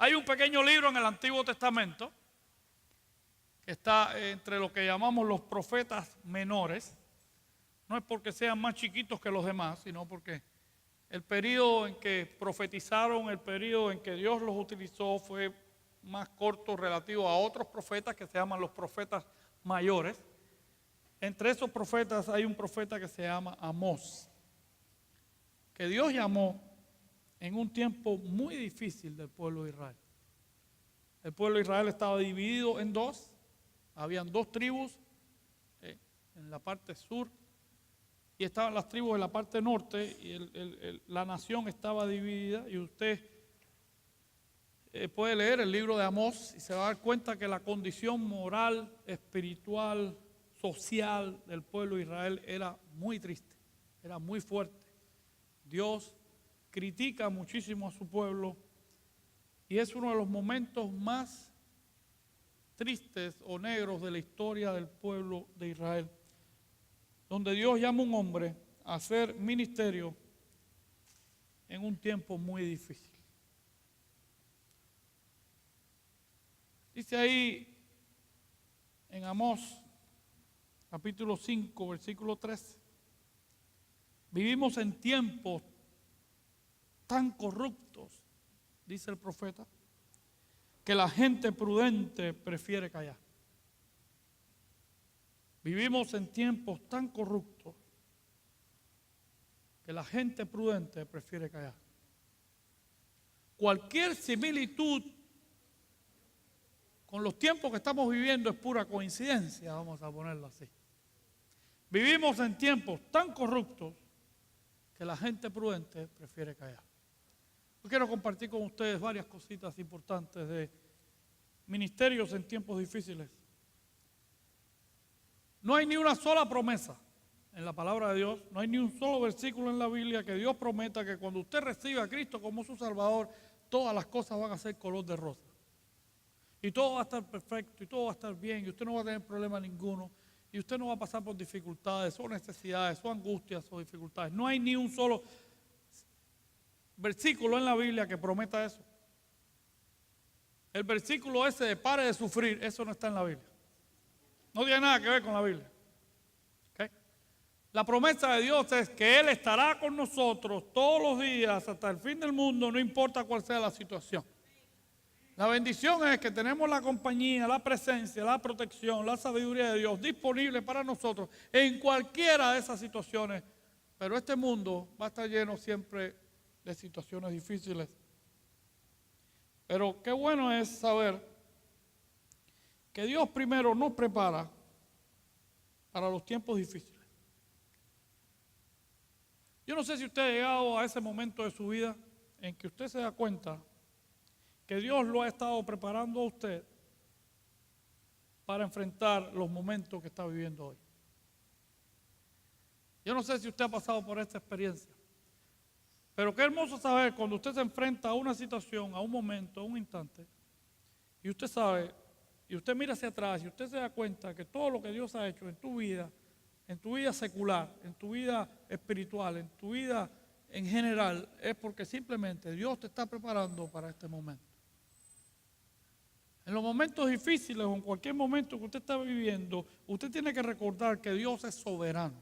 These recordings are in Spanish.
Hay un pequeño libro en el Antiguo Testamento que está entre lo que llamamos los profetas menores. No es porque sean más chiquitos que los demás, sino porque el periodo en que profetizaron, el periodo en que Dios los utilizó fue más corto relativo a otros profetas que se llaman los profetas mayores. Entre esos profetas hay un profeta que se llama Amós, que Dios llamó en un tiempo muy difícil del pueblo de Israel. El pueblo de Israel estaba dividido en dos, habían dos tribus en la parte sur y estaban las tribus en la parte norte y la nación estaba dividida. Y usted puede leer el libro de Amós y se va a dar cuenta que la condición moral, espiritual, social del pueblo de Israel era muy triste, era muy fuerte. Dios critica muchísimo a su pueblo y es uno de los momentos más tristes o negros de la historia del pueblo de Israel, donde Dios llama a un hombre a hacer ministerio en un tiempo muy difícil. Dice ahí en Amós, capítulo 5, versículo 13, vivimos en tiempos tan corruptos, dice el profeta, que la gente prudente prefiere callar. Vivimos en tiempos tan corruptos que la gente prudente prefiere callar. Cualquier similitud con los tiempos que estamos viviendo es pura coincidencia, vamos a ponerlo así. Vivimos en tiempos tan corruptos que la gente prudente prefiere callar. Yo quiero compartir con ustedes varias cositas importantes de ministerios en tiempos difíciles. No hay ni una sola promesa en la palabra de Dios, no hay ni un solo versículo en la Biblia que Dios prometa que cuando usted reciba a Cristo como su Salvador, todas las cosas van a ser color de rosa. Y todo va a estar perfecto, y todo va a estar bien, y usted no va a tener problema ninguno, y usted no va a pasar por dificultades, o necesidades, o angustias, o dificultades. No hay ni un solo versículo en la Biblia que prometa eso. El versículo ese de pare de sufrir, eso no está en la Biblia. No tiene nada que ver con la Biblia. ¿Okay? La promesa de Dios es que Él estará con nosotros todos los días hasta el fin del mundo, no importa cuál sea la situación. La bendición es que tenemos la compañía, la presencia, la protección, la sabiduría de Dios disponible para nosotros en cualquiera de esas situaciones. Pero este mundo va a estar lleno siempre de situaciones difíciles. Pero qué bueno es saber que Dios primero nos prepara para los tiempos difíciles. Yo no sé si usted ha llegado a ese momento de su vida en que usted se da cuenta que Dios lo ha estado preparando a usted para enfrentar los momentos que está viviendo hoy. Yo no sé si usted ha pasado por esta experiencia, pero qué hermoso saber cuando usted se enfrenta a una situación, a un momento, a un instante, y usted sabe, y usted mira hacia atrás y usted se da cuenta que todo lo que Dios ha hecho en tu vida secular, en tu vida espiritual, en tu vida en general, es porque simplemente Dios te está preparando para este momento. En los momentos difíciles o en cualquier momento que usted está viviendo, usted tiene que recordar que Dios es soberano,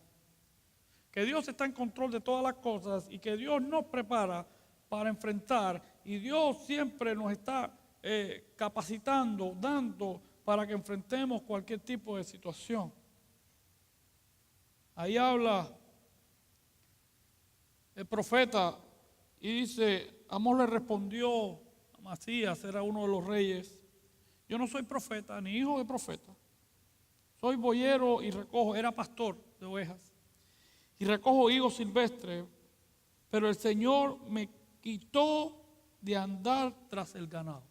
que Dios está en control de todas las cosas y que Dios nos prepara para enfrentar, y Dios siempre nos está capacitando, dando para que enfrentemos cualquier tipo de situación. Ahí habla el profeta y dice, Amós le respondió a Masías, era uno de los reyes: yo no soy profeta, ni hijo de profeta. Soy boyero y recojo, era pastor de ovejas, y recojo higos silvestres, pero el Señor me quitó de andar tras el ganado.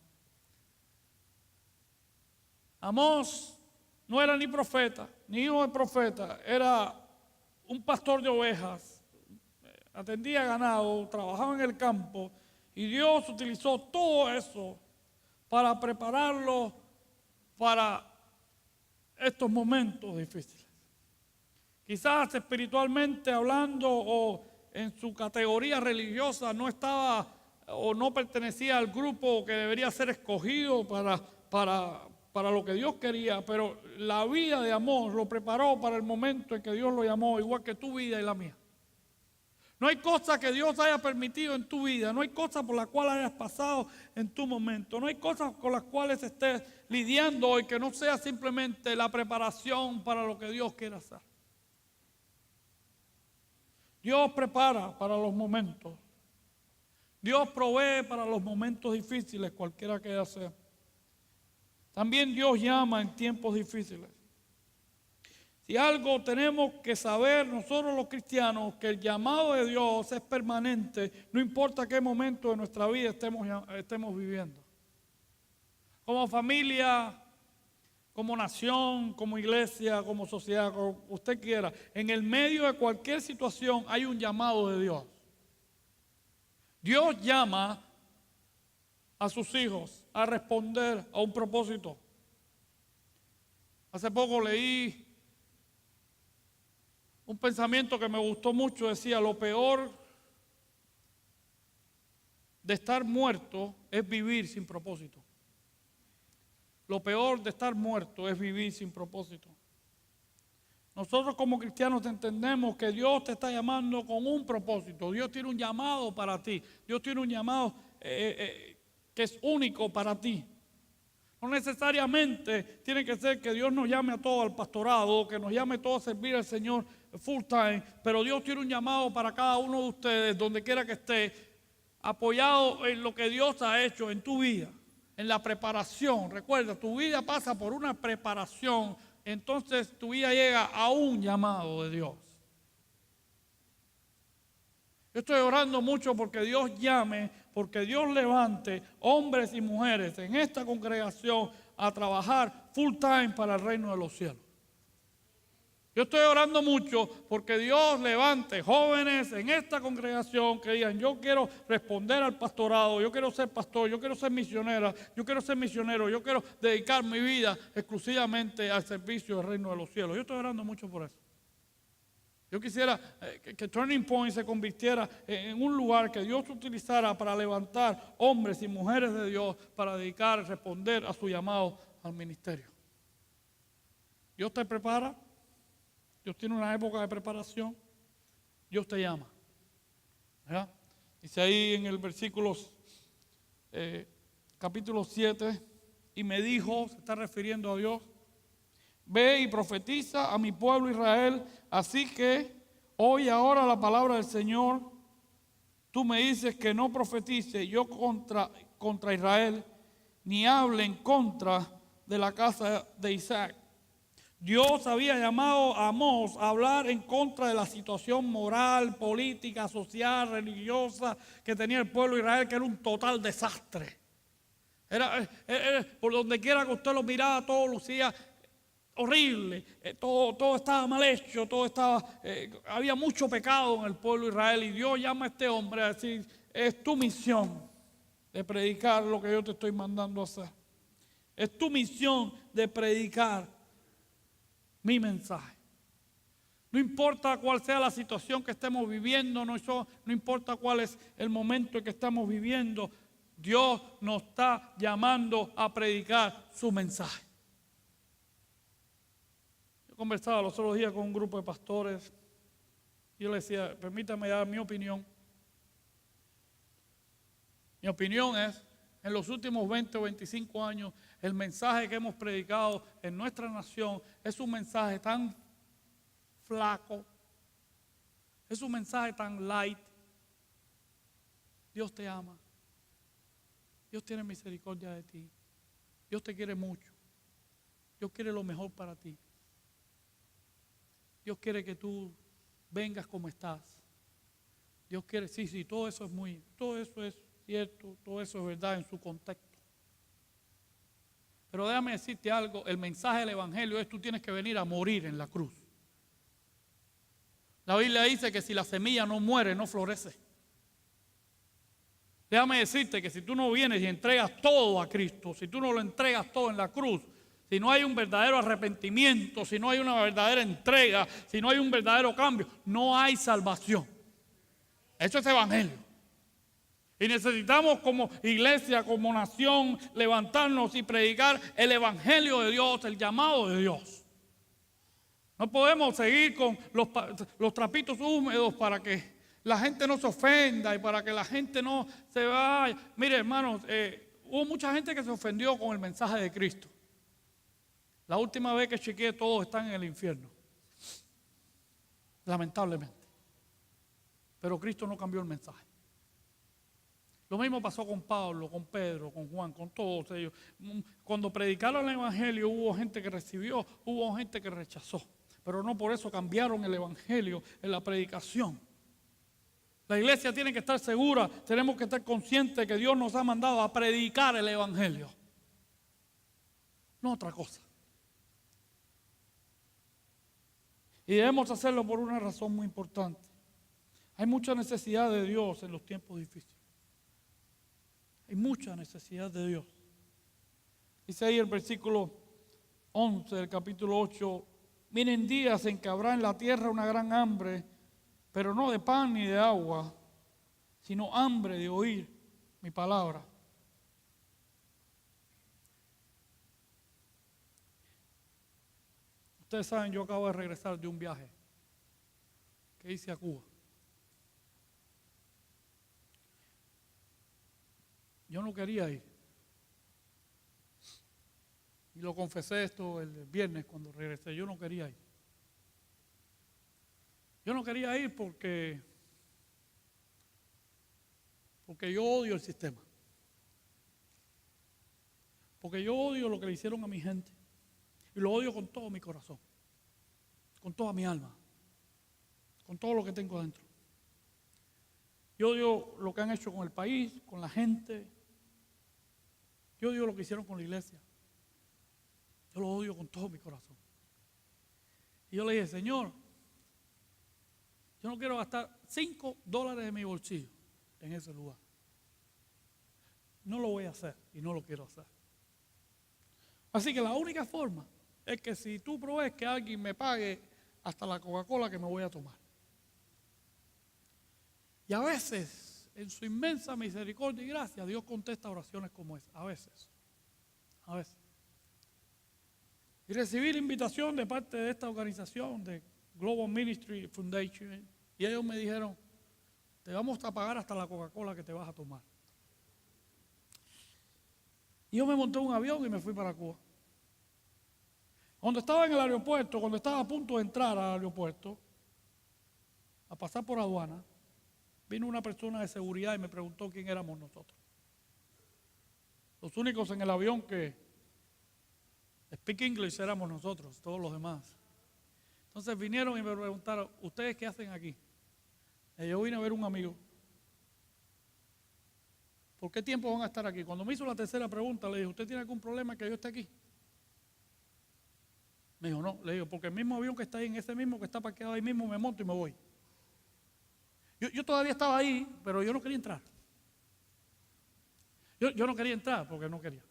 Amós no era ni profeta, ni hijo de profeta, era un pastor de ovejas, atendía ganado, trabajaba en el campo, y Dios utilizó todo eso para prepararlo para estos momentos difíciles. Quizás espiritualmente hablando o en su categoría religiosa no estaba o no pertenecía al grupo que debería ser escogido para lo que Dios quería, pero la vida de Amós lo preparó para el momento en que Dios lo llamó, igual que tu vida y la mía. No hay cosa que Dios haya permitido en tu vida, no hay cosa por la cual hayas pasado en tu momento, no hay cosas con las cuales estés lidiando hoy que no sea simplemente la preparación para lo que Dios quiere hacer. Dios prepara para los momentos. Dios provee para los momentos difíciles, cualquiera que sea. También Dios llama en tiempos difíciles. Si algo tenemos que saber nosotros los cristianos, que el llamado de Dios es permanente, no importa qué momento de nuestra vida estemos viviendo. Como familia, como nación, como iglesia, como sociedad, como usted quiera, en el medio de cualquier situación hay un llamado de Dios. Dios llama a sus hijos a responder a un propósito. Hace poco leí un pensamiento que me gustó mucho, decía: lo peor de estar muerto es vivir sin propósito. Lo peor de estar muerto es vivir sin propósito. Nosotros como cristianos entendemos que Dios te está llamando con un propósito. Dios tiene un llamado para ti. Dios tiene un llamado que es único para ti. No necesariamente tiene que ser que Dios nos llame a todos al pastorado, que nos llame a todos a servir al Señor full time, pero Dios tiene un llamado para cada uno de ustedes, donde quiera que esté, apoyado en lo que Dios ha hecho en tu vida, en la preparación. Recuerda, tu vida pasa por una preparación, entonces tu vida llega a un llamado de Dios. Yo estoy orando mucho porque Dios llame, porque Dios levante hombres y mujeres en esta congregación a trabajar full time para el reino de los cielos. Yo estoy orando mucho porque Dios levante jóvenes en esta congregación que digan: yo quiero responder al pastorado, yo quiero ser pastor, yo quiero ser misionera, yo quiero ser misionero, yo quiero dedicar mi vida exclusivamente al servicio del reino de los cielos. Yo estoy orando mucho por eso. Yo quisiera que Turning Point se convirtiera en un lugar que Dios utilizara para levantar hombres y mujeres de Dios para dedicar, responder a su llamado al ministerio. Dios te prepara, Dios tiene una época de preparación, Dios te llama. ¿Verdad? Dice ahí en el versículo capítulo 7, y me dijo, se está refiriendo a Dios: ve y profetiza a mi pueblo Israel, así que oye ahora la palabra del Señor. Tú me dices que no profetice yo contra Israel, ni hable en contra de la casa de Isaac. Dios había llamado a Amós a hablar en contra de la situación moral, política, social, religiosa que tenía el pueblo de Israel, que era un total desastre. Era por donde quiera que usted lo miraba, todo lucía horrible, todo estaba mal hecho, había mucho pecado en el pueblo de Israel, y Dios llama a este hombre a decir: es tu misión de predicar lo que yo te estoy mandando a hacer. Es tu misión de predicar mi mensaje. No importa cuál sea la situación que estemos viviendo, no importa cuál es el momento en que estamos viviendo, Dios nos está llamando a predicar su mensaje. Yo conversaba los otros días con un grupo de pastores y yo les decía: permítame dar mi opinión. Mi opinión es: en los últimos 20 o 25 años, el mensaje que hemos predicado en nuestra nación es un mensaje tan flaco, es un mensaje tan light. Dios te ama, Dios tiene misericordia de ti, Dios te quiere mucho, Dios quiere lo mejor para ti, Dios quiere que tú vengas como estás. Dios quiere, sí, todo eso es cierto, todo eso es verdad en su contexto. Pero déjame decirte algo: el mensaje del evangelio es: tú tienes que venir a morir en la cruz. La Biblia dice que si la semilla no muere, no florece. Déjame decirte que si tú no vienes y entregas todo a Cristo, si tú no lo entregas todo en la cruz, si no hay un verdadero arrepentimiento, si no hay una verdadera entrega, si no hay un verdadero cambio, no hay salvación. Eso es evangelio. Y necesitamos como iglesia, como nación, levantarnos y predicar el evangelio de Dios, el llamado de Dios. No podemos seguir con los trapitos húmedos para que la gente no se ofenda y para que la gente no se vaya. Mire, hermanos, hubo mucha gente que se ofendió con el mensaje de Cristo. La última vez que chequeé, todos están en el infierno. Lamentablemente. Pero Cristo no cambió el mensaje. Lo mismo pasó con Pablo, con Pedro, con Juan, con todos ellos. Cuando predicaron el evangelio hubo gente que recibió, hubo gente que rechazó. Pero no por eso cambiaron el evangelio en la predicación. La iglesia tiene que estar segura, tenemos que estar conscientes que Dios nos ha mandado a predicar el evangelio. No otra cosa. Y debemos hacerlo por una razón muy importante. Hay mucha necesidad de Dios en los tiempos difíciles. Hay mucha necesidad de Dios. Dice ahí el versículo 11 del capítulo 8, miren días en que habrá en la tierra una gran hambre, pero no de pan ni de agua, sino hambre de oír mi palabra. Ustedes saben, yo acabo de regresar de un viaje que hice a Cuba. Yo no quería ir. Y lo confesé esto el viernes cuando regresé. Yo no quería ir. Yo no quería ir porque yo odio el sistema. Porque yo odio lo que le hicieron a mi gente. Y lo odio con todo mi corazón. Con toda mi alma. Con todo lo que tengo adentro. Yo odio lo que han hecho con el país, con la gente. Yo odio lo que hicieron con la iglesia. Yo lo odio con todo mi corazón. Y yo le dije, Señor, yo no quiero gastar $5 de mi bolsillo en ese lugar. No lo voy a hacer y no lo quiero hacer. Así que la única forma es que si tú provees que alguien me pague hasta la Coca-Cola que me voy a tomar. Y a veces, en su inmensa misericordia y gracia, Dios contesta oraciones como esa. A veces. A veces. Y recibí la invitación de parte de esta organización, de Global Ministry Foundation, y ellos me dijeron, te vamos a pagar hasta la Coca-Cola que te vas a tomar. Y yo me monté en un avión y me fui para Cuba. Cuando estaba en el aeropuerto, cuando estaba a punto de entrar al aeropuerto, a pasar por aduana, vino una persona de seguridad y me preguntó quién éramos nosotros. Los únicos en el avión que speak English éramos nosotros, todos los demás. Entonces vinieron y me preguntaron, ¿ustedes qué hacen aquí? Y yo vine a ver un amigo. ¿Por qué tiempo van a estar aquí? Cuando me hizo la tercera pregunta, le dije, ¿usted tiene algún problema que yo esté aquí? Me dijo, no. Le digo, porque el mismo avión que está ahí, en ese mismo que está parqueado ahí mismo, me monto y me voy. Yo todavía estaba ahí, pero yo no quería entrar. Yo no quería entrar porque no quería.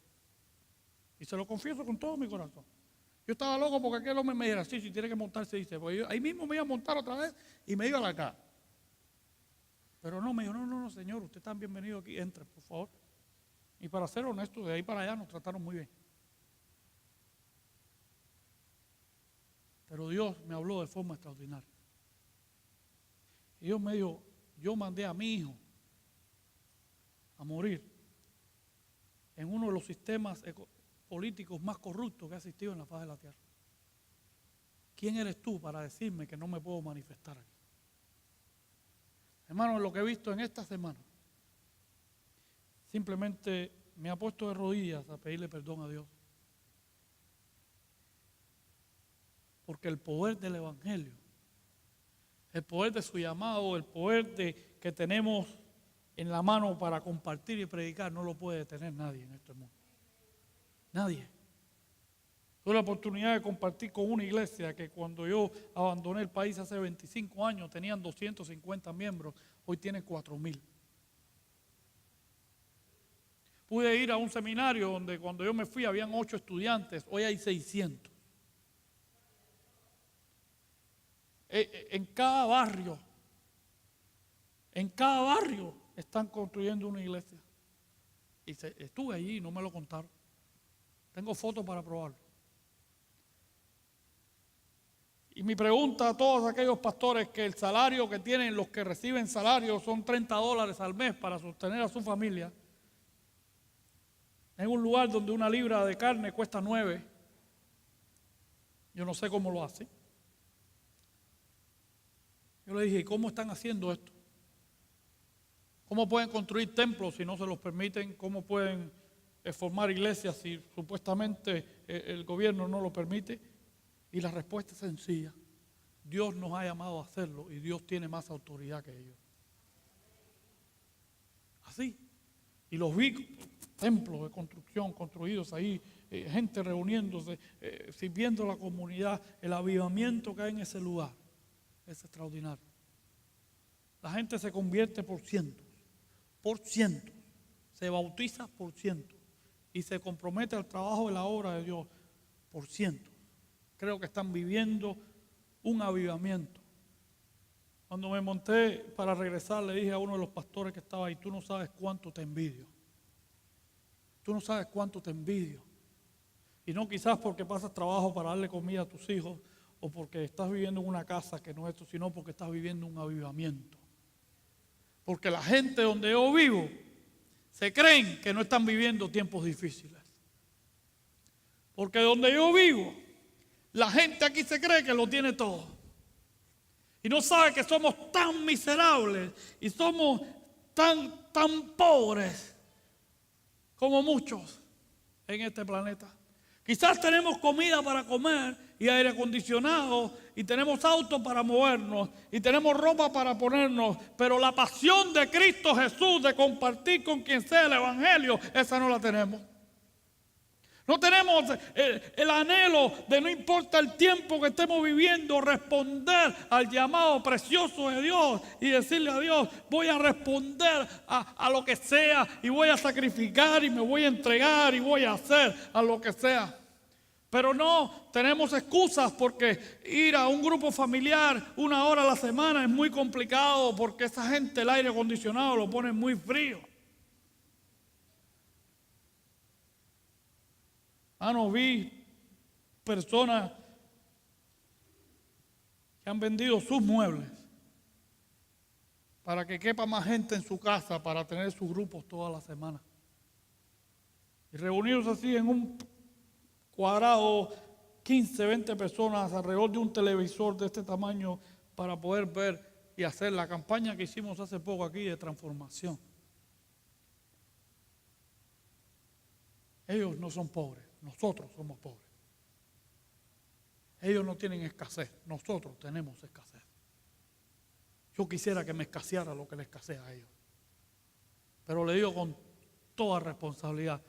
Y se lo confieso con todo mi corazón. Yo estaba loco porque aquel hombre me dijera, sí, si tiene que montarse, dice. Pues yo ahí mismo me iba a montar otra vez y me iba a la casa. Pero no, me dijo, no, señor, usted está bienvenido aquí, entre, por favor. Y para ser honesto, de ahí para allá nos trataron muy bien. Pero Dios me habló de forma extraordinaria. Y Dios me dijo, yo mandé a mi hijo a morir en uno de los sistemas políticos más corruptos que ha existido en la faz de la tierra. ¿Quién eres tú para decirme que no me puedo manifestar aquí? Hermano, lo que he visto en esta semana, simplemente me ha puesto de rodillas a pedirle perdón a Dios. Porque el poder del evangelio, el poder de su llamado, el poder que tenemos en la mano para compartir y predicar, no lo puede detener nadie en este mundo. Nadie. Tuve la oportunidad de compartir con una iglesia que cuando yo abandoné el país hace 25 años tenían 250 miembros, hoy tienen 4,000. Pude ir a un seminario donde cuando yo me fui habían 8 estudiantes, hoy hay 600. En cada barrio están construyendo una iglesia. Y estuve allí y no me lo contaron. Tengo fotos para probarlo. Y mi pregunta a todos aquellos pastores que el salario que tienen los que reciben salario son $30 al mes para sostener a su familia, en un lugar donde una libra de carne cuesta 9, yo no sé cómo lo hacen. Yo le dije, ¿cómo están haciendo esto? ¿Cómo pueden construir templos si no se los permiten? ¿Cómo pueden formar iglesias si supuestamente el gobierno no lo permite? Y la respuesta es sencilla. Dios nos ha llamado a hacerlo y Dios tiene más autoridad que ellos. Así. Y los vi, templos de construcción construidos ahí, gente reuniéndose, sirviendo a la comunidad. El avivamiento que hay en ese lugar es extraordinario. La gente se convierte por cientos, se bautiza por cientos y se compromete al trabajo de la obra de Dios por cientos. Creo que están viviendo un avivamiento. Cuando me monté para regresar, le dije a uno de los pastores que estaba ahí, tú no sabes cuánto te envidio. Tú no sabes cuánto te envidio. Y no quizás porque pasas trabajo para darle comida a tus hijos o porque estás viviendo en una casa que no es esto, sino porque estás viviendo un avivamiento. Porque la gente donde yo vivo se creen que no están viviendo tiempos difíciles. Porque donde yo vivo, la gente aquí se cree que lo tiene todo. Y no sabe que somos tan miserables y somos tan pobres como muchos en este planeta. Quizás tenemos comida para comer y aire acondicionado y tenemos autos para movernos y tenemos ropa para ponernos, pero la pasión de Cristo Jesús de compartir con quien sea el evangelio, esa no la tenemos. No tenemos el anhelo de, no importa el tiempo que estemos viviendo, responder al llamado precioso de Dios y decirle a Dios, voy a responder a lo que sea y voy a sacrificar y me voy a entregar y voy a hacer a lo que sea. Pero no tenemos excusas porque ir a un grupo familiar 1 hora a la semana es muy complicado porque esa gente el aire acondicionado lo pone muy frío. No vi personas que han vendido sus muebles para que quepa más gente en su casa para tener sus grupos toda la semana. Y reunidos así en un cuadrado, 15, 20 personas alrededor de un televisor de este tamaño para poder ver y hacer la campaña que hicimos hace poco aquí de transformación. Ellos no son pobres. Nosotros somos pobres. Ellos no tienen escasez, nosotros tenemos escasez. Yo quisiera que me escaseara lo que les escasea a ellos. Pero le digo con toda responsabilidad,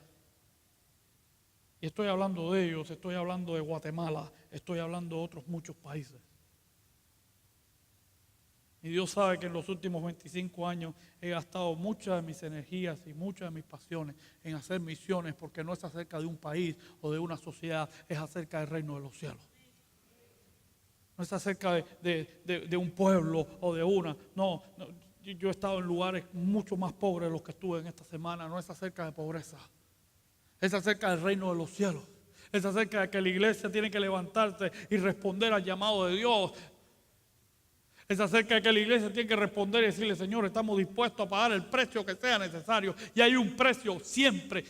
y estoy hablando de ellos, estoy hablando de Guatemala, estoy hablando de otros muchos países. Y Dios sabe que en los últimos 25 años he gastado muchas de mis energías y muchas de mis pasiones en hacer misiones, porque no es acerca de un país o de una sociedad, es acerca del reino de los cielos. No es acerca de un pueblo o de una. No, yo he estado en lugares mucho más pobres de los que estuve en esta semana. No es acerca de pobreza, es acerca del reino de los cielos. Es acerca de que la iglesia tiene que levantarse y responder al llamado de Dios. Es acerca de que la iglesia tiene que responder y decirle, Señor, estamos dispuestos a pagar el precio que sea necesario. Y hay un precio siempre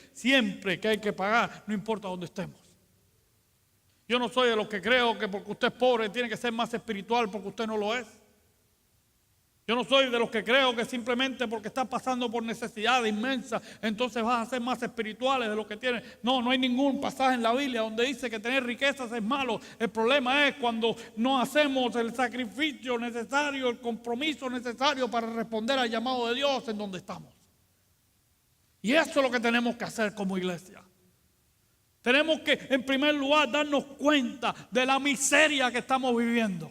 que hay que pagar, no importa dónde estemos. Yo no soy de los que creo que porque usted es pobre tiene que ser más espiritual porque usted no lo es. Yo no soy de los que creo que simplemente porque está pasando por necesidad inmensa, entonces vas a ser más espirituales de lo que tienes. No hay ningún pasaje en la Biblia donde dice que tener riquezas es malo. El problema es cuando no hacemos el sacrificio necesario, el compromiso necesario para responder al llamado de Dios en donde estamos. Y eso es lo que tenemos que hacer como iglesia. Tenemos que, en primer lugar, darnos cuenta de la miseria que estamos viviendo.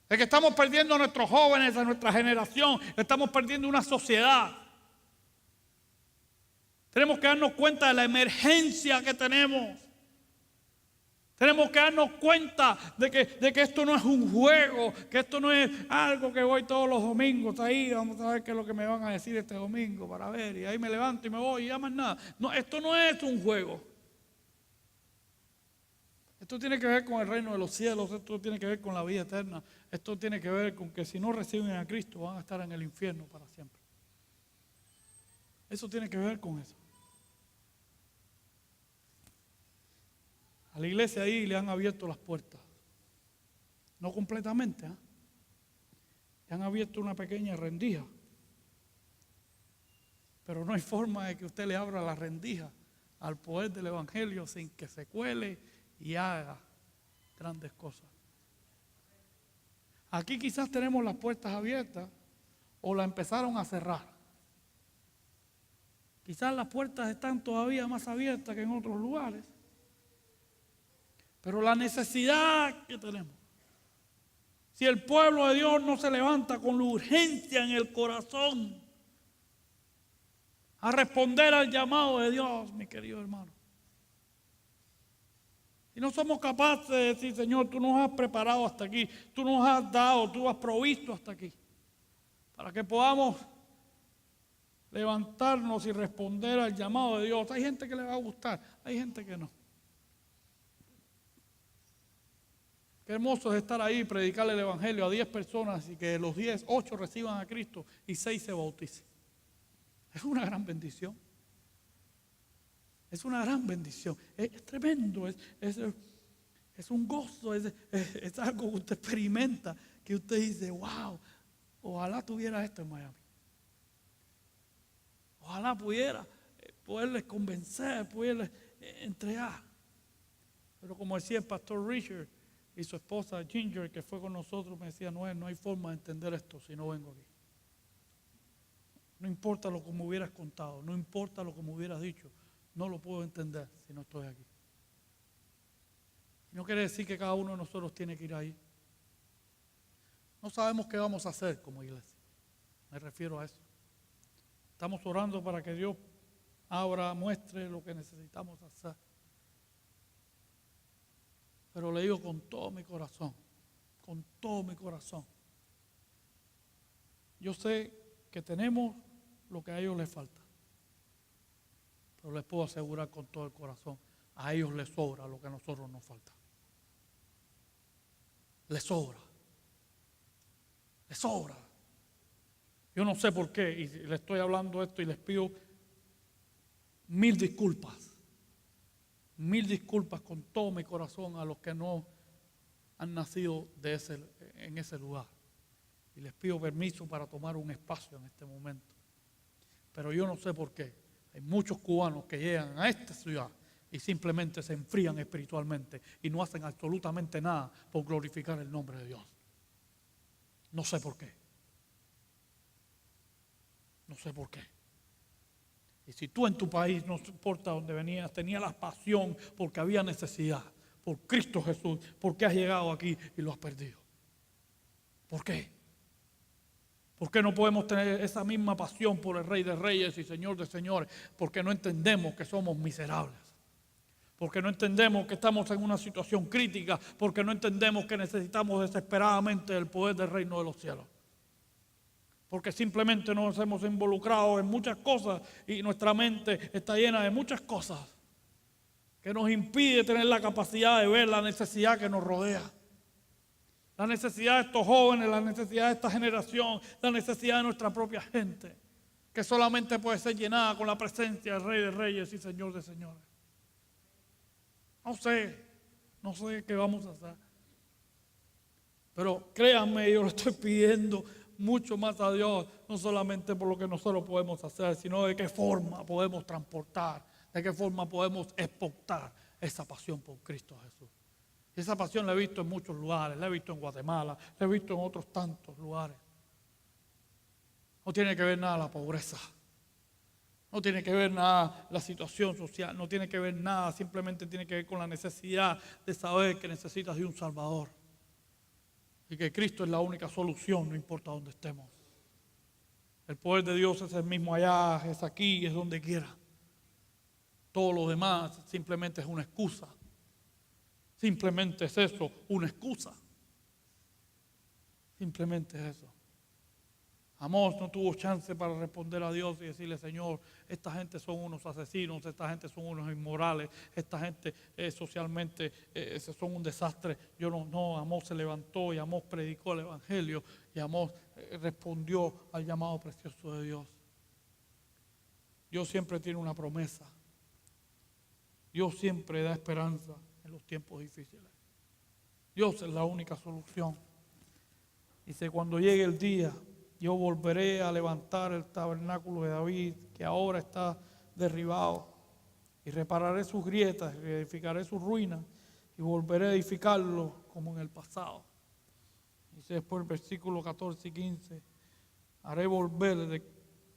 Es que estamos perdiendo a nuestros jóvenes, a nuestra generación, estamos perdiendo una sociedad. Tenemos que darnos cuenta de la emergencia que tenemos. Tenemos que darnos cuenta de que esto no es un juego, que esto no es algo que voy todos los domingos ahí, vamos a ver qué es lo que me van a decir este domingo para ver, y ahí me levanto y me voy y ya más nada. No, esto no es un juego. Esto tiene que ver con el reino de los cielos, esto tiene que ver con la vida eterna, esto tiene que ver con que si no reciben a Cristo van a estar en el infierno para siempre. Eso tiene que ver con eso. A la iglesia ahí le han abierto las puertas. No completamente, ¿eh? Le han abierto una pequeña rendija. Pero no hay forma de que usted le abra la rendija al poder del Evangelio sin que se cuele y haga grandes cosas. Aquí quizás tenemos las puertas abiertas o la empezaron a cerrar. Quizás las puertas están todavía más abiertas que en otros lugares. Pero la necesidad que tenemos, si el pueblo de Dios no se levanta con la urgencia en el corazón a responder al llamado de Dios, mi querido hermano, y no somos capaces de decir, Señor, tú nos has preparado hasta aquí, tú nos has dado, tú has provisto hasta aquí, para que podamos levantarnos y responder al llamado de Dios. Hay gente que le va a gustar, hay gente que no. Qué hermoso es estar ahí y predicarle el Evangelio a 10 personas y que de los 10, 8 reciban a Cristo y 6 se bauticen. Es una gran bendición. Es una gran bendición. Es tremendo, es un gozo, es algo que usted experimenta, que usted dice, wow, ojalá tuviera esto en Miami. Ojalá pudiera poderles convencer, poderles entregar. Pero como decía el pastor Richard, y su esposa Ginger, que fue con nosotros, me decía, no hay forma de entender esto si no vengo aquí. No importa lo que me hubieras contado, no importa lo que me hubieras dicho, no lo puedo entender si no estoy aquí. Y no quiere decir que cada uno de nosotros tiene que ir ahí. No sabemos qué vamos a hacer como iglesia. Me refiero a eso. Estamos orando para que Dios muestre lo que necesitamos hacer. Pero le digo con todo mi corazón, con todo mi corazón. Yo sé que tenemos lo que a ellos les falta. Pero les puedo asegurar con todo el corazón, a ellos les sobra lo que a nosotros nos falta. Les sobra. Les sobra. Yo no sé por qué, y le estoy hablando esto y les pido 1000 disculpas. 1000 disculpas con todo mi corazón a los que no han nacido en ese lugar. Y les pido permiso para tomar un espacio en este momento. Pero yo no sé por qué. Hay muchos cubanos que llegan a esta ciudad y simplemente se enfrían espiritualmente y no hacen absolutamente nada por glorificar el nombre de Dios. No sé por qué. No sé por qué. Y si tú en tu país, no importa dónde venías, tenías la pasión porque había necesidad, por Cristo Jesús, ¿por qué has llegado aquí y lo has perdido? ¿Por qué? ¿Por qué no podemos tener esa misma pasión por el Rey de Reyes y Señor de Señores? Porque no entendemos que somos miserables. Porque no entendemos que estamos en una situación crítica. Porque no entendemos que necesitamos desesperadamente el poder del reino de los cielos. Porque simplemente nos hemos involucrado en muchas cosas y nuestra mente está llena de muchas cosas que nos impide tener la capacidad de ver la necesidad que nos rodea. La necesidad de estos jóvenes, la necesidad de esta generación, la necesidad de nuestra propia gente, que solamente puede ser llenada con la presencia del Rey de Reyes y Señor de Señores. No sé qué vamos a hacer. Pero créanme, yo le estoy pidiendo mucho más a Dios, no solamente por lo que nosotros podemos hacer, sino de qué forma podemos transportar, de qué forma podemos exportar esa pasión por Cristo Jesús. Y esa pasión la he visto en muchos lugares, la he visto en Guatemala, la he visto en otros tantos lugares. No tiene que ver nada la pobreza, no tiene que ver nada la situación social, no tiene que ver nada, simplemente tiene que ver con la necesidad de saber que necesitas de un Salvador. Y que Cristo es la única solución, no importa dónde estemos. El poder de Dios es el mismo allá, es aquí, es donde quiera. Todo lo demás simplemente es una excusa. Simplemente es eso, una excusa. Simplemente es eso. Amós no tuvo chance para responder a Dios y decirle: Señor, esta gente son unos asesinos, esta gente son unos inmorales, esta gente socialmente son un desastre. Amós se levantó y Amós predicó el evangelio y Amós respondió al llamado precioso de Dios. Dios siempre tiene una promesa. Dios siempre da esperanza en los tiempos difíciles. Dios es la única solución. Dice: cuando llegue el día, yo volveré a levantar el tabernáculo de David, que ahora está derribado, y repararé sus grietas, y reedificaré sus ruinas, y volveré a edificarlo como en el pasado. Dice después el versículo 14 y 15: haré volver de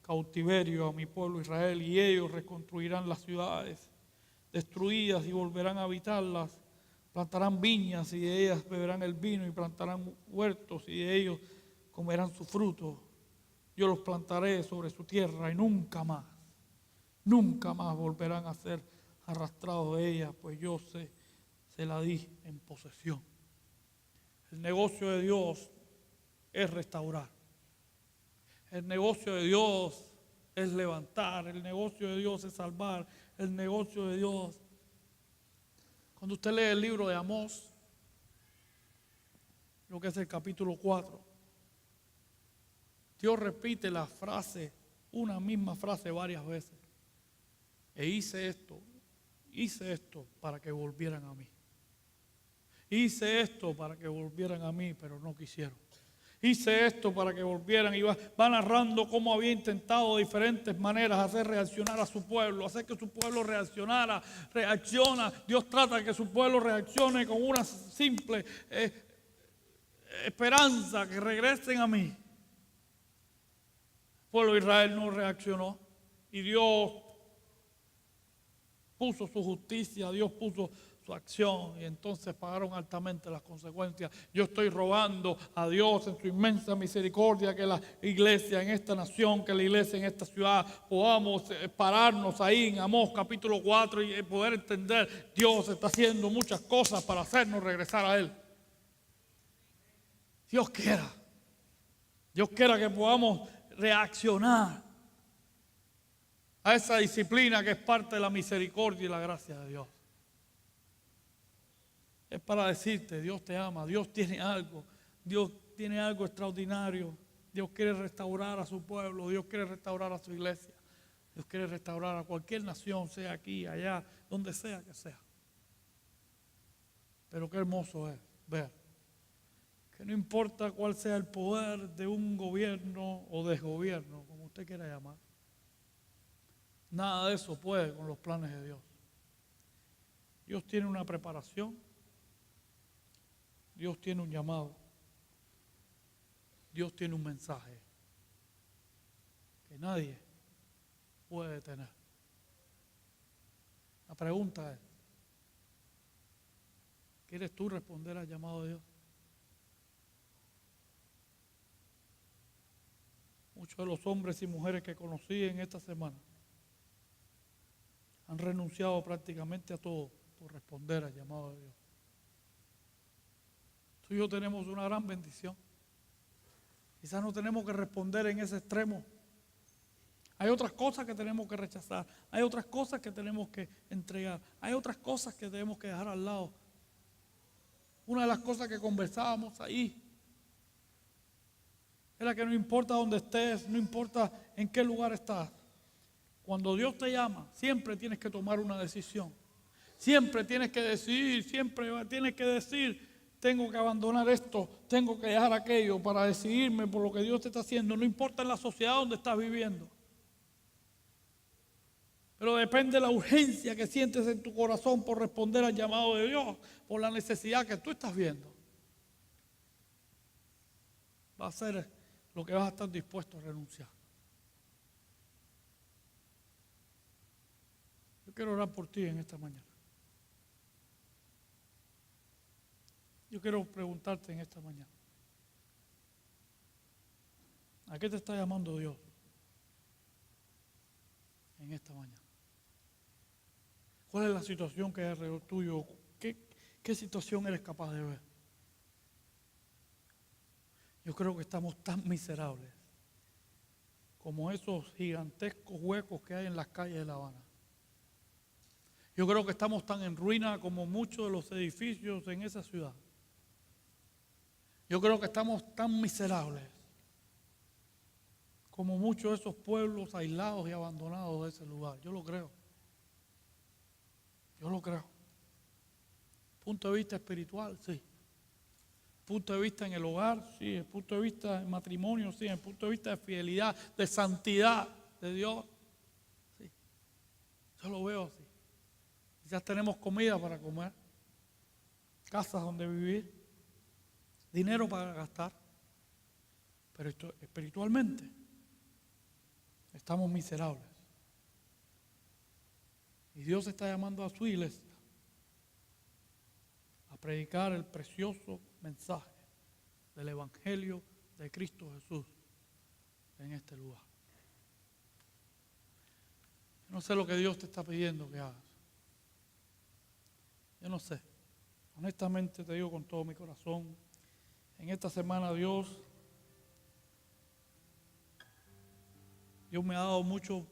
cautiverio a mi pueblo Israel, y ellos reconstruirán las ciudades destruidas y volverán a habitarlas. Plantarán viñas y de ellas beberán el vino, y plantarán huertos y de ellos comerán su fruto. Yo los plantaré sobre su tierra y nunca más volverán a ser arrastrados de ella, pues yo se la di en posesión. El negocio de Dios es restaurar. El negocio de Dios es levantar. El negocio de Dios es salvar. El negocio de Dios. Cuando usted lee el libro de Amós, lo que es el capítulo 4, Dios repite la frase, una misma frase varias veces. E hice esto para que volvieran a mí. Hice esto para que volvieran a mí, pero no quisieron. Hice esto para que volvieran, y va narrando cómo había intentado de diferentes maneras hacer reaccionar a su pueblo, hacer que su pueblo reacciona. Dios trata de que su pueblo reaccione con una simple esperanza, que regresen a mí. El pueblo de Israel no reaccionó y Dios puso su justicia, Dios puso su acción, y entonces pagaron altamente las consecuencias. Yo estoy rogando a Dios en su inmensa misericordia que la iglesia en esta nación, que la iglesia en esta ciudad podamos pararnos ahí en Amós capítulo 4 y poder entender: Dios está haciendo muchas cosas para hacernos regresar a Él. Dios quiera que podamos reaccionar a esa disciplina que es parte de la misericordia y la gracia de Dios. Es para decirte: Dios te ama, Dios tiene algo extraordinario. Dios quiere restaurar a su pueblo, Dios quiere restaurar a su iglesia, Dios quiere restaurar a cualquier nación, sea aquí, allá, donde sea que sea. Pero qué hermoso es ver que no importa cuál sea el poder de un gobierno o desgobierno, como usted quiera llamar, nada de eso puede con los planes de Dios. Dios tiene una preparación. Dios tiene un llamado. Dios tiene un mensaje que nadie puede detener. La pregunta es: ¿quieres tú responder al llamado de Dios? Muchos de los hombres y mujeres que conocí en esta semana han renunciado prácticamente a todo por responder al llamado de Dios. Tú y yo tenemos una gran bendición. Quizás no tenemos que responder en ese extremo. Hay otras cosas que tenemos que rechazar. Hay otras cosas que tenemos que entregar. Hay otras cosas que tenemos que dejar al lado. Una de las cosas que conversábamos ahí era que no importa dónde estés, no importa en qué lugar estás. Cuando Dios te llama, siempre tienes que tomar una decisión. Siempre tienes que decidir, siempre tienes que decir: tengo que abandonar esto, tengo que dejar aquello para decidirme por lo que Dios te está haciendo. No importa en la sociedad donde estás viviendo. Pero depende de la urgencia que sientes en tu corazón por responder al llamado de Dios, por la necesidad que tú estás viendo. Va a ser lo que vas a estar dispuesto a renunciar. Yo quiero orar por ti en esta mañana. Yo quiero preguntarte en esta mañana: ¿a qué te está llamando Dios en esta mañana? ¿Cuál es la situación que hay alrededor tuyo? ¿Qué ¿Qué situación eres capaz de ver? Yo creo que estamos tan miserables como esos gigantescos huecos que hay en las calles de La Habana. Yo creo que estamos tan en ruina como muchos de los edificios en esa ciudad. Yo creo que estamos tan miserables como muchos de esos pueblos aislados y abandonados de ese lugar. Yo lo creo. Yo lo creo. Punto de vista espiritual, sí. Punto de vista en el hogar, sí. El punto de vista en matrimonio, sí. El punto de vista de fidelidad, de santidad de Dios, sí. Yo lo veo así. Quizás tenemos comida para comer, casas donde vivir, dinero para gastar, pero espiritualmente estamos miserables. Y Dios está llamando a su iglesia a predicar el precioso mensaje del Evangelio de Cristo Jesús en este lugar. Yo no sé lo que Dios te está pidiendo que hagas. Yo no sé. Honestamente te digo con todo mi corazón, en esta semana Dios me ha dado mucho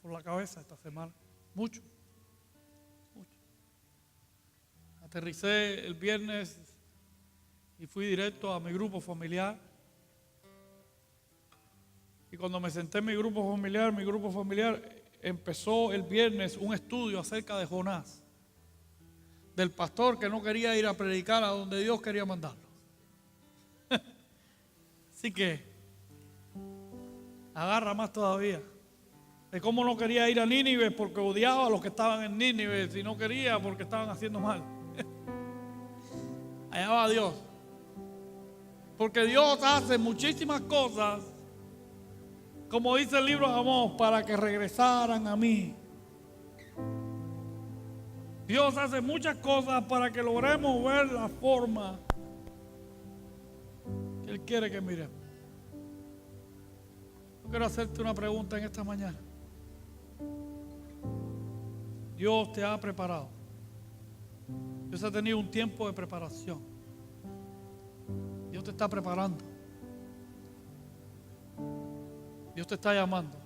por la cabeza esta semana. Mucho. Aterricé el viernes y fui directo a mi grupo familiar. Y cuando me senté en mi grupo familiar empezó el viernes un estudio acerca de Jonás, del pastor que no quería ir a predicar a donde Dios quería mandarlo. Así que agarra más todavía. De cómo no quería ir a Nínive porque odiaba a los que estaban en Nínive, si no quería porque estaban haciendo mal. Allá va Dios. Porque Dios hace muchísimas cosas, como dice el libro de Amós, para que regresaran a mí. Dios hace muchas cosas para que logremos ver la forma que Él quiere que miremos. Yo quiero hacerte una pregunta en esta mañana. Dios te ha preparado. Dios ha tenido un tiempo de preparación. Dios te está preparando. Dios te está llamando.